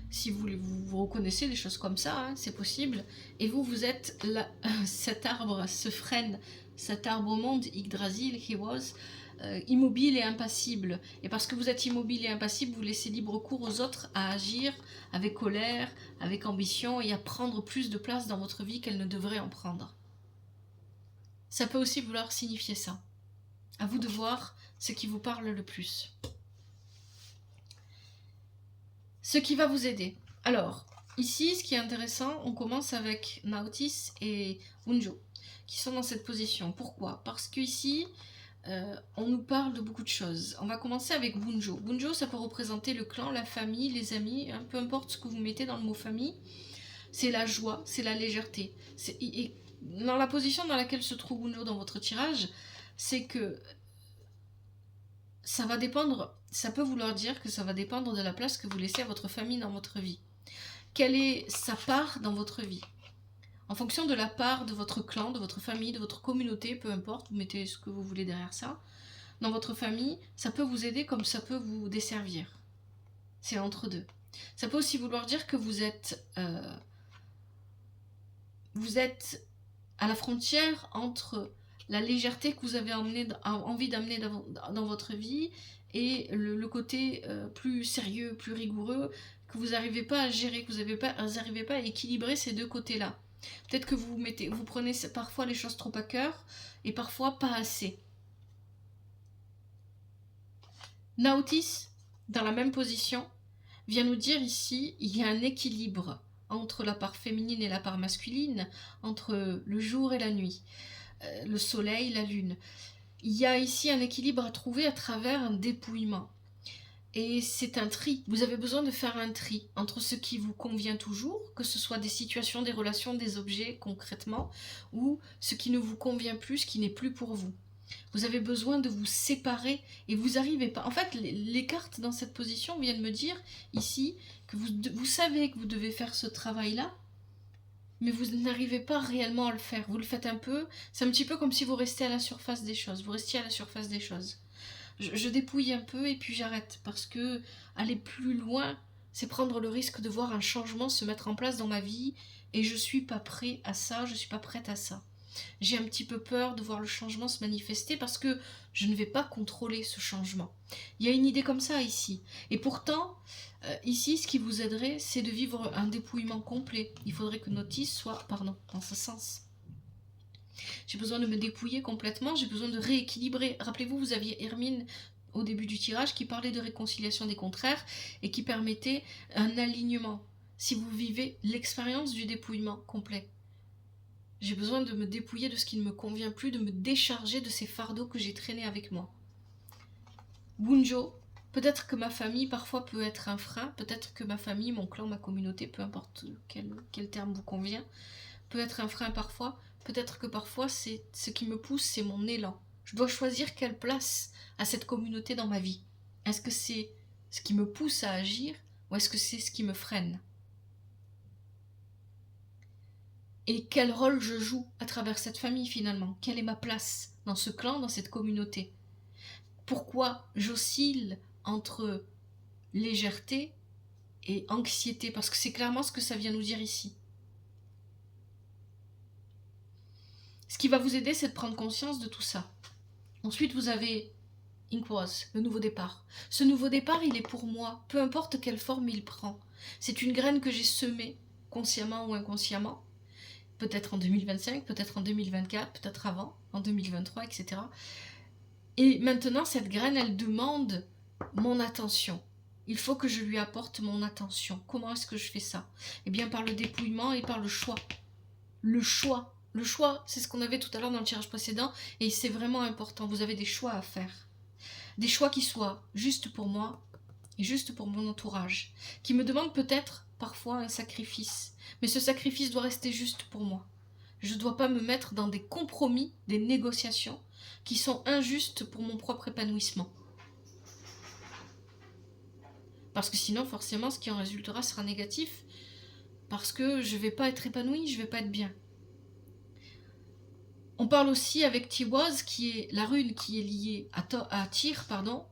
Si vous reconnaissez des choses comme ça, hein, c'est possible. Et vous êtes là, cet arbre, ce frêne, cet arbre au monde, Yggdrasil, he was, immobile et impassible. Et parce que vous êtes immobile et impassible, vous laissez libre cours aux autres à agir avec colère, avec ambition et à prendre plus de place dans votre vie qu'elles ne devraient en prendre. Ça peut aussi vouloir signifier ça. À vous de voir ce qui vous parle le plus. Ce qui va vous aider. Alors, ici, ce qui est intéressant, on commence avec Naotis et Bunjo, qui sont dans cette position. Pourquoi? Parce qu'ici, on nous parle de beaucoup de choses. On va commencer avec Bunjo. Bunjo, ça peut représenter le clan, la famille, les amis, hein, peu importe ce que vous mettez dans le mot famille. C'est la joie, c'est la légèreté. Et dans la position dans laquelle se trouve Bunjo dans votre tirage, c'est que ça va dépendre, ça peut vouloir dire que ça va dépendre de la place que vous laissez à votre famille dans votre vie. Quelle est sa part dans votre vie? En fonction de la part de votre clan, de votre famille, de votre communauté, peu importe, vous mettez ce que vous voulez derrière ça, dans votre famille, ça peut vous aider comme ça peut vous desservir. C'est entre deux. Ça peut aussi vouloir dire que vous êtes à la frontière entre la légèreté que vous avez envie d'amener dans votre vie et le côté plus sérieux, plus rigoureux, que vous n'arrivez pas à gérer, que vous n'arrivez pas à équilibrer ces deux côtés-là. Peut-être que vous prenez parfois les choses trop à cœur et parfois pas assez. Naotis, dans la même position, vient nous dire ici, il y a un équilibre entre la part féminine et la part masculine, entre le jour et la nuit, le soleil, la lune. Il y a ici un équilibre à trouver à travers un dépouillement. Et c'est un tri. Vous avez besoin de faire un tri entre ce qui vous convient toujours, que ce soit des situations, des relations, des objets concrètement, ou ce qui ne vous convient plus, ce qui n'est plus pour vous. Vous avez besoin de vous séparer et vous n'arrivez pas. En fait, les cartes dans cette position viennent me dire ici que vous savez que vous devez faire ce travail-là, mais vous n'arrivez pas réellement à le faire. Vous le faites un peu, c'est un petit peu comme si vous restiez à la surface des choses. Vous restiez à la surface des choses. Je dépouille un peu et puis j'arrête parce que aller plus loin, c'est prendre le risque de voir un changement se mettre en place dans ma vie et je suis pas prêt à ça, je suis pas prête à ça. J'ai un petit peu peur de voir le changement se manifester parce que je ne vais pas contrôler ce changement. Il y a une idée comme ça ici. Et pourtant, ici, ce qui vous aiderait, c'est de vivre un dépouillement complet. Il faudrait que Notice soit, dans ce sens. J'ai besoin de me dépouiller complètement, j'ai besoin de rééquilibrer. Rappelez-vous, vous aviez Hermine au début du tirage qui parlait de réconciliation des contraires et qui permettait un alignement. Si vous vivez l'expérience du dépouillement complet. J'ai besoin de me dépouiller de ce qui ne me convient plus, de me décharger de ces fardeaux que j'ai traînés avec moi. Bunjo, peut-être que ma famille parfois peut être un frein, peut-être que ma famille, mon clan, ma communauté, peu importe quel terme vous convient, peut être un frein parfois. Peut-être que parfois, c'est ce qui me pousse, c'est mon élan. Je dois choisir quelle place à cette communauté dans ma vie. Est-ce que c'est ce qui me pousse à agir ou est-ce que c'est ce qui me freine? Et quel rôle je joue à travers cette famille finalement? Quelle est ma place dans ce clan, dans cette communauté? Pourquoi j'oscille entre légèreté et anxiété? Parce que c'est clairement ce que ça vient nous dire ici. Ce qui va vous aider, c'est de prendre conscience de tout ça. Ensuite, vous avez Inkwas, le nouveau départ. Ce nouveau départ, il est pour moi, peu importe quelle forme il prend. C'est une graine que j'ai semée, consciemment ou inconsciemment. Peut-être en 2025, peut-être en 2024, peut-être avant, en 2023, etc. Et maintenant, cette graine, elle demande mon attention. Il faut que je lui apporte mon attention. Comment est-ce que je fais ça? Eh bien, par le dépouillement et par le choix. Le choix. Le choix, c'est ce qu'on avait tout à l'heure dans le tirage précédent, et c'est vraiment important. Vous avez des choix à faire. Des choix qui soient justes pour moi et justes pour mon entourage. Qui me demandent peut-être parfois un sacrifice. Mais ce sacrifice doit rester juste pour moi. Je ne dois pas me mettre dans des compromis, des négociations qui sont injustes pour mon propre épanouissement. Parce que sinon, forcément, ce qui en résultera sera négatif. Parce que je ne vais pas être épanouie, je ne vais pas être bien. On parle aussi avec Tiwaz, qui est la rune qui est liée à Tyr, pardon.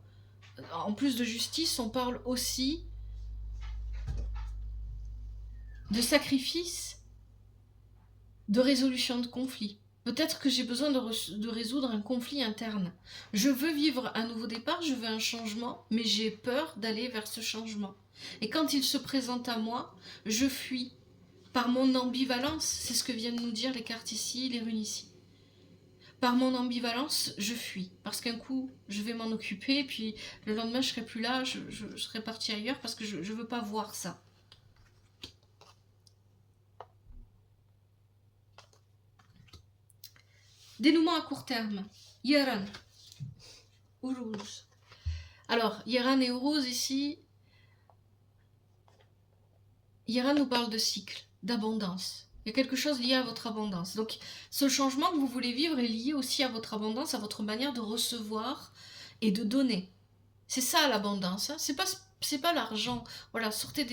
En plus de justice, on parle aussi de sacrifice, de résolution de conflit. Peut-être que j'ai besoin de résoudre un conflit interne. Je veux vivre un nouveau départ, je veux un changement, mais j'ai peur d'aller vers ce changement. Et quand il se présente à moi, je fuis par mon ambivalence. C'est ce que viennent nous dire les cartes ici, les runes ici. Par mon ambivalence, je fuis. Parce qu'un coup, je vais m'en occuper, puis le lendemain, je serai plus là, je serai partie ailleurs parce que je ne veux pas voir ça. Dénouement à court terme. Yaran. Uruz. Alors, Yaran et Uruz ici. Yaran nous parle de cycle, d'abondance. Il y a quelque chose lié à votre abondance. Donc, ce changement que vous voulez vivre est lié aussi à votre abondance, à votre manière de recevoir et de donner. C'est ça l'abondance. Hein. C'est pas l'argent. Voilà, sortez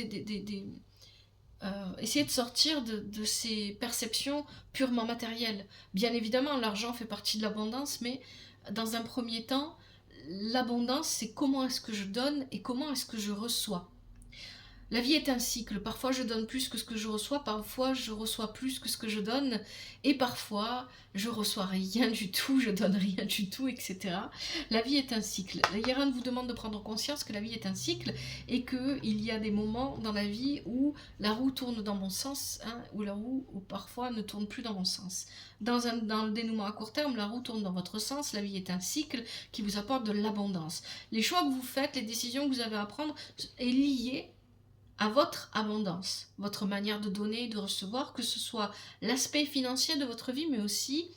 essayez de sortir de ces perceptions purement matérielles. Bien évidemment, l'argent fait partie de l'abondance, mais dans un premier temps, l'abondance, c'est comment est-ce que je donne et comment est-ce que je reçois. La vie est un cycle. Parfois, je donne plus que ce que je reçois. Parfois, je reçois plus que ce que je donne. Et parfois, je reçois rien du tout, je donne rien du tout, etc. La vie est un cycle. La Yaran vous demande de prendre conscience que la vie est un cycle et qu'il y a des moments dans la vie où la roue tourne dans mon sens, hein, où la roue parfois ne tourne plus dans mon sens. Dans le dénouement à court terme, la roue tourne dans votre sens. La vie est un cycle qui vous apporte de l'abondance. Les choix que vous faites, les décisions que vous avez à prendre est liée à votre abondance, votre manière de donner et de recevoir, que ce soit l'aspect financier de votre vie, mais aussi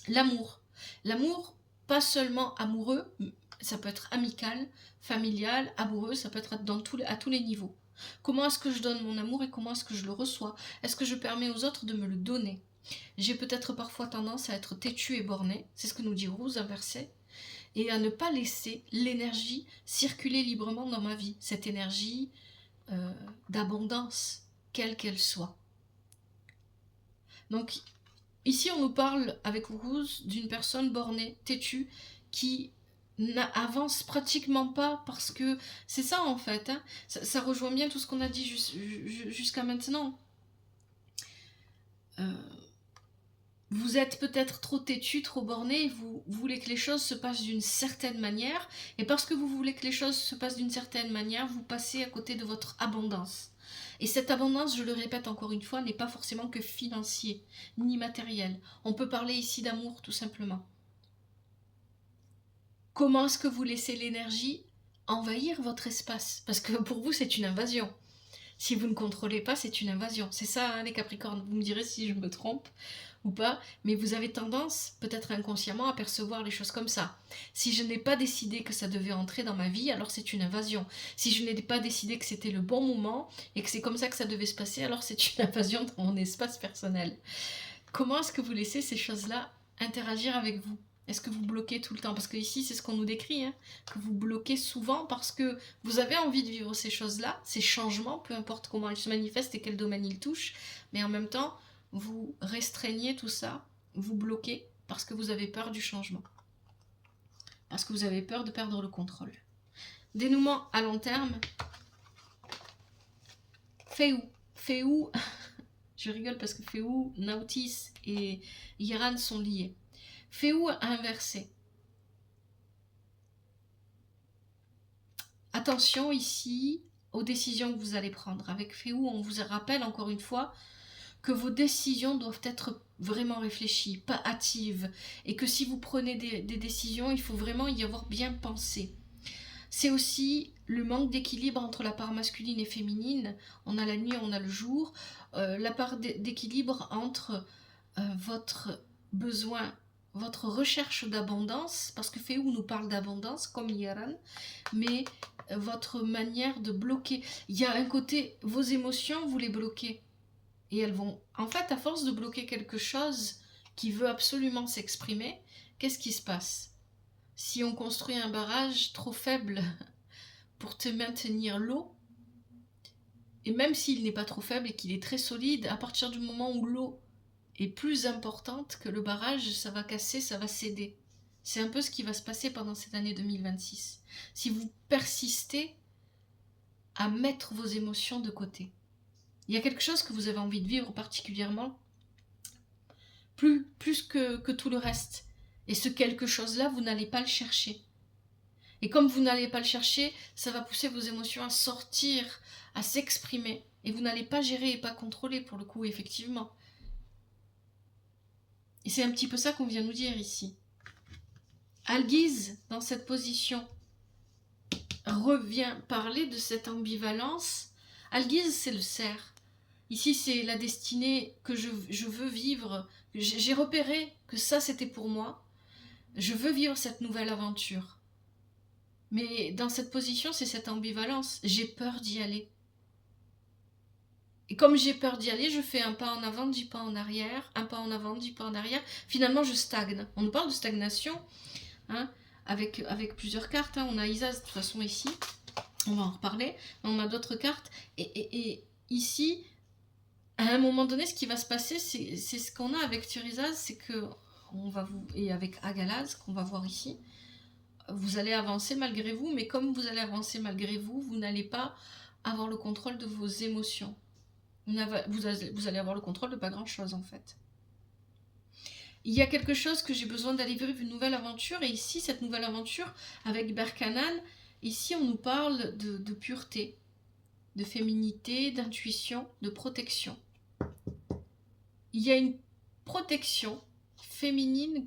l'amour. L'amour, pas seulement amoureux, ça peut être amical, familial, amoureux, ça peut être à tous les niveaux. Comment est-ce que je donne mon amour et comment est-ce que je le reçois? Est-ce que je permets aux autres de me le donner? J'ai peut-être parfois tendance à être têtue et bornée, c'est ce que nous dit Rose inversé, et à ne pas laisser l'énergie circuler librement dans ma vie. Cette énergie d'abondance, quelle qu'elle soit. Donc, ici, on nous parle avec Rose d'une personne bornée, têtue, qui n'avance pratiquement pas parce que c'est ça en fait. Hein, ça rejoint bien tout ce qu'on a dit jusqu'à maintenant. Vous êtes peut-être trop têtu, trop borné, vous voulez que les choses se passent d'une certaine manière, et parce que vous voulez que les choses se passent d'une certaine manière, vous passez à côté de votre abondance. Et cette abondance, je le répète encore une fois, n'est pas forcément que financier, ni matériel. On peut parler ici d'amour, tout simplement. Comment est-ce que vous laissez l'énergie envahir votre espace? Parce que pour vous, c'est une invasion. Si vous ne contrôlez pas, c'est une invasion. C'est ça, hein, les Capricornes. Vous me direz si je me trompe ou pas, mais vous avez tendance, peut-être inconsciemment, à percevoir les choses comme ça. Si je n'ai pas décidé que ça devait entrer dans ma vie, alors c'est une invasion. Si je n'ai pas décidé que c'était le bon moment et que c'est comme ça que ça devait se passer, alors c'est une invasion dans mon espace personnel. Comment est-ce que vous laissez ces choses-là interagir avec vous? Est-ce que vous bloquez tout le temps? Parce que ici, c'est ce qu'on nous décrit, hein, que vous bloquez souvent parce que vous avez envie de vivre ces choses-là, ces changements, peu importe comment ils se manifestent et quel domaine ils touchent, mais en même temps, vous restreignez tout ça, vous bloquez parce que vous avez peur du changement. Parce que vous avez peur de perdre le contrôle. Dénouement à long terme. Féou, je rigole parce que Féou, Nautis et Yaran sont liés. Féou inversé. Attention ici aux décisions que vous allez prendre. Avec Féou, on vous rappelle encore une fois que vos décisions doivent être vraiment réfléchies, pas hâtives, et que si vous prenez des décisions, il faut vraiment y avoir bien pensé. C'est aussi le manque d'équilibre entre la part masculine et féminine. On a la nuit, on a le jour. La part d'équilibre entre votre besoin, votre recherche d'abondance, parce que Féou nous parle d'abondance, comme Yaran, mais votre manière de bloquer. Il y a un côté, vos émotions, vous les bloquez. Et elles vont, en fait, à force de bloquer quelque chose qui veut absolument s'exprimer, qu'est-ce qui se passe? Si on construit un barrage trop faible pour te maintenir l'eau. Et même s'il n'est pas trop faible et qu'il est très solide, à partir du moment où l'eau est plus importante que le barrage, ça va casser, ça va céder. C'est un peu ce qui va se passer pendant cette année 2026. Si vous persistez à mettre vos émotions de côté. Il y a quelque chose que vous avez envie de vivre particulièrement, plus que tout le reste. Et ce quelque chose-là, vous n'allez pas le chercher. Et comme vous n'allez pas le chercher, ça va pousser vos émotions à sortir, à s'exprimer. Et vous n'allez pas gérer et pas contrôler pour le coup, effectivement. Et c'est un petit peu ça qu'on vient nous dire ici. Alghise, dans cette position, revient parler de cette ambivalence. Alghise, c'est le cerf. Ici, c'est la destinée que je veux vivre. J'ai repéré que ça, c'était pour moi. Je veux vivre cette nouvelle aventure. Mais dans cette position, c'est cette ambivalence. J'ai peur d'y aller. Et comme j'ai peur d'y aller, je fais un pas en avant, 10 pas en arrière, un pas en avant, 10 pas en arrière. Finalement, je stagne. On nous parle de stagnation, hein, avec plusieurs cartes. Hein. On a Isaz, de toute façon, ici. On va en reparler. On a d'autres cartes. Et ici, à un moment donné, ce qui va se passer, c'est ce qu'on a avec Thurisaz, c'est que, et avec Agalaz, qu'on va voir ici, vous allez avancer malgré vous, mais comme vous allez avancer malgré vous, vous n'allez pas avoir le contrôle de vos émotions. Vous allez avoir le contrôle de pas grand-chose, en fait. Il y a quelque chose que j'ai besoin d'aller vivre, une nouvelle aventure, et ici, cette nouvelle aventure, avec Berkanan, ici, on nous parle de pureté, de féminité, d'intuition, de protection. Il y a une protection féminine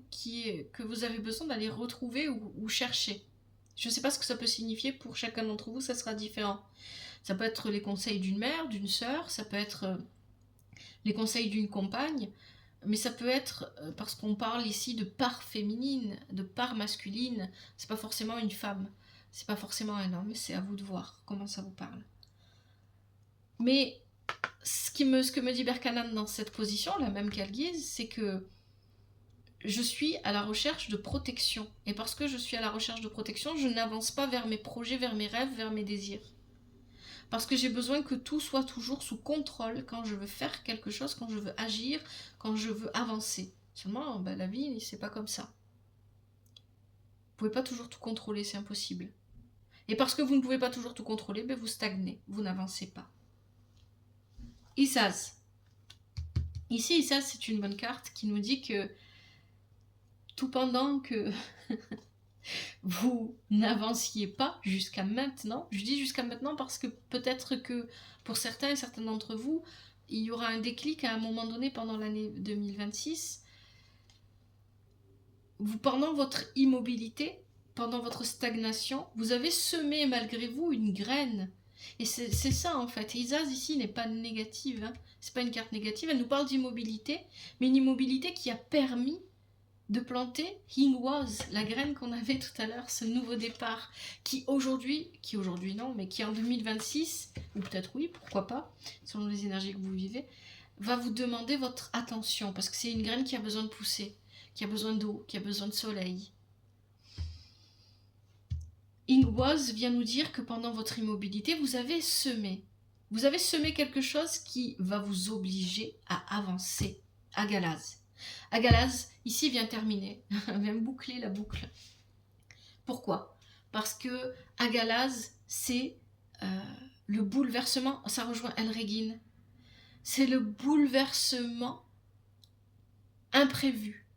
que vous avez besoin d'aller retrouver ou chercher. Je ne sais pas ce que ça peut signifier pour chacun d'entre vous, ça sera différent. Ça peut être les conseils d'une mère, d'une sœur, ça peut être les conseils d'une compagne, mais ça peut être, parce qu'on parle ici de part féminine, de part masculine, c'est pas forcément une femme, c'est pas forcément un homme, c'est à vous de voir comment ça vous parle. Mais ce que me dit Berkanan dans cette position, la même qu'Alghise, c'est que je suis à la recherche de protection. Et parce que je suis à la recherche de protection, je n'avance pas vers mes projets, vers mes rêves, vers mes désirs. Parce que j'ai besoin que tout soit toujours sous contrôle quand je veux faire quelque chose, quand je veux agir, quand je veux avancer. Seulement, la vie, c'est pas comme ça. Vous pouvez pas toujours tout contrôler, c'est impossible. Et parce que vous ne pouvez pas toujours tout contrôler, vous stagnez, vous n'avancez pas. Isaz. Ici, Isaz, c'est une bonne carte qui nous dit que tout pendant que vous n'avanciez pas jusqu'à maintenant, je dis jusqu'à maintenant parce que peut-être que pour certains et certains d'entre vous, il y aura un déclic à un moment donné pendant l'année 2026. Pendant votre immobilité, pendant votre stagnation, vous avez semé malgré vous une graine. Et c'est ça en fait. Isaz ici n'est pas négative, hein. C'est pas une carte négative, elle nous parle d'immobilité, mais une immobilité qui a permis de planter Hingwaz, la graine qu'on avait tout à l'heure, ce nouveau départ, qui aujourd'hui non, mais qui en 2026, ou peut-être oui, pourquoi pas, selon les énergies que vous vivez, va vous demander votre attention, parce que c'est une graine qui a besoin de pousser, qui a besoin d'eau, qui a besoin de soleil. Hingwaz vient nous dire que pendant votre immobilité, vous avez semé quelque chose qui va vous obliger à avancer. Agalaz. Agalaz, ici, vient terminer, vient boucler la boucle. Pourquoi ? Parce que Agalaz, c'est le bouleversement, ça rejoint Elregin, c'est le bouleversement imprévu.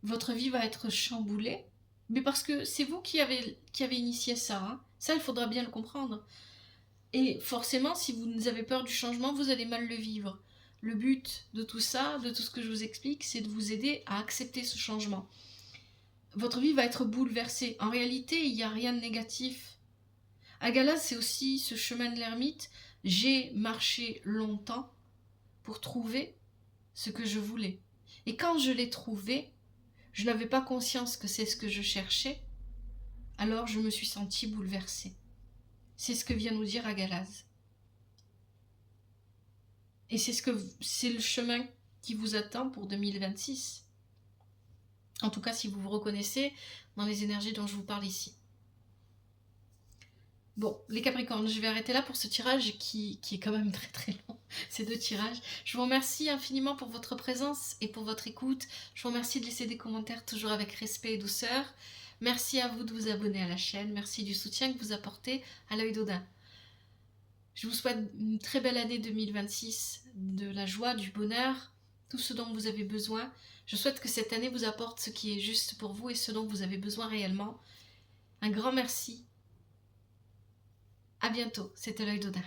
Votre vie va être chamboulée, mais parce que c'est vous qui avez initié ça. Hein. Ça, il faudra bien le comprendre. Et forcément, si vous avez peur du changement, vous allez mal le vivre. Le but de tout ça, de tout ce que je vous explique, c'est de vous aider à accepter ce changement. Votre vie va être bouleversée. En réalité, il n'y a rien de négatif. Agalaz, c'est aussi ce chemin de l'ermite. J'ai marché longtemps pour trouver ce que je voulais. Et quand je l'ai trouvé, je n'avais pas conscience que c'est ce que je cherchais, alors je me suis sentie bouleversée. C'est ce que vient nous dire Agalaz. Et c'est le chemin qui vous attend pour 2026. En tout cas, si vous vous reconnaissez dans les énergies dont je vous parle ici. Bon, les Capricornes, je vais arrêter là pour ce tirage qui est quand même très très long, ces 2 tirages. Je vous remercie infiniment pour votre présence et pour votre écoute. Je vous remercie de laisser des commentaires toujours avec respect et douceur. Merci à vous de vous abonner à la chaîne. Merci du soutien que vous apportez à l'œil d'Odin. Je vous souhaite une très belle année 2026, de la joie, du bonheur, tout ce dont vous avez besoin. Je souhaite que cette année vous apporte ce qui est juste pour vous et ce dont vous avez besoin réellement. Un grand merci. À bientôt, c'était l'œil d'Odin.